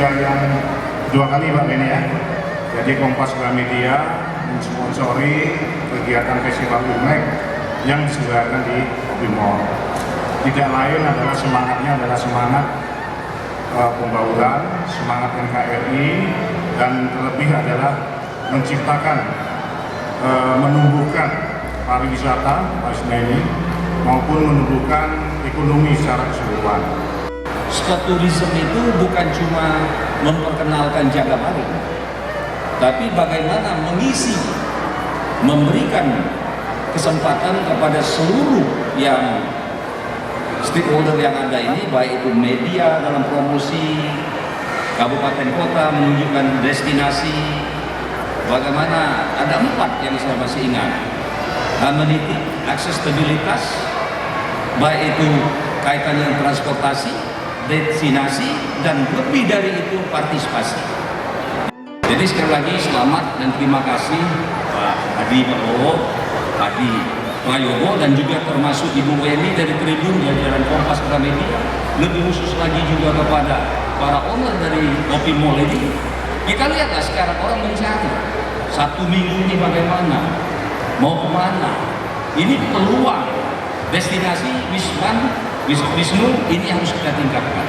sudah yang kedua kali Pak Beni ya. Jadi Kompas Gramedia mensponsori kegiatan Festival Imlek yang diselenggarakan di Opi Mall. Tidak lain adalah semangatnya adalah semangat pembauran, semangat NKRI, dan terlebih adalah menciptakan, menumbuhkan pariwisata ini maupun menumbuhkan ekonomi secara keseluruhan. Skotourism itu bukan cuma memperkenalkan Jagabari, tapi bagaimana mengisi, memberikan kesempatan kepada seluruh yang stakeholder yang ada ini, baik itu media dalam promosi, kabupaten kota menunjukkan destinasi. Bagaimana ada 4 yang saya masih ingat: amenity, aksesibilitas, baik itu kaitan dengan transportasi, destinasi, dan lebih dari itu partisipasi. Jadi sekali lagi selamat dan terima kasih Pak Hadi Prabowo, Hadi Prayogo, dan juga termasuk Ibu Weni dari Tribun jajaran Kompas Gramedia. Lebih khusus lagi juga kepada para owner dari Opi Mall ini. Kita lihatlah sekarang orang mencari 1 minggu ini bagaimana, mau kemana. Ini peluang destinasi Wisnu ini harus kita tingkatkan.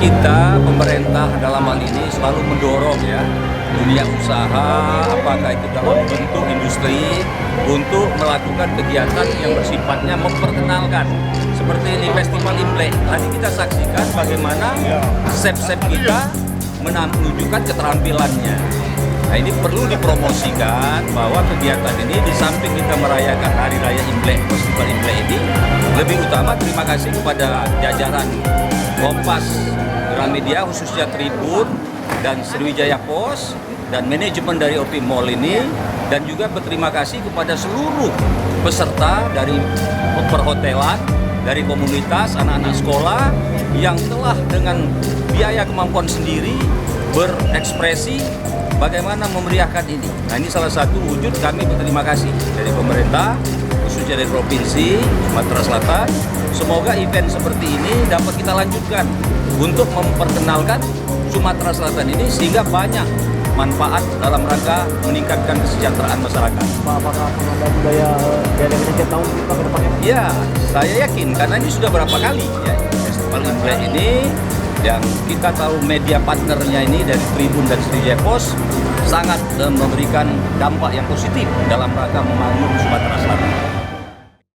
Kita pemerintah dalam hal ini selalu mendorong ya dunia usaha, apakah itu dalam bentuk industri, untuk melakukan kegiatan yang bersifatnya memperkenalkan. Seperti ini Festival Imlek, tadi kita saksikan bagaimana chef-chef kita menunjukkan keterampilannya. Nah, ini perlu dipromosikan bahwa kegiatan ini di samping kita merayakan Hari Raya Imlek, Festival Imlek ini, lebih utama terima kasih kepada jajaran Kompas Gramedia, khususnya Tribun dan Sriwijaya Pos dan manajemen dari Opi Mall ini, dan juga berterima kasih kepada seluruh peserta dari perhotelan, dari komunitas, anak-anak sekolah yang telah dengan biaya kemampuan sendiri berekspresi bagaimana memeriahkan ini. Nah, ini salah satu wujud kami berterima kasih dari pemerintah, khususnya dari Provinsi Sumatera Selatan. Semoga event seperti ini dapat kita lanjutkan untuk memperkenalkan Sumatera Selatan ini sehingga banyak manfaat dalam rangka meningkatkan kesejahteraan masyarakat. Pak, apakah ada budaya Indonesia tahun kita ke depannya? Ya, saya yakin karena ini sudah berapa kali ya Festival Imlek ini, yang kita tahu media partnernya ini dari Tribun dan Sriwijaya Pos sangat memberikan dampak yang positif dalam rangka membangun Sumatera Selatan.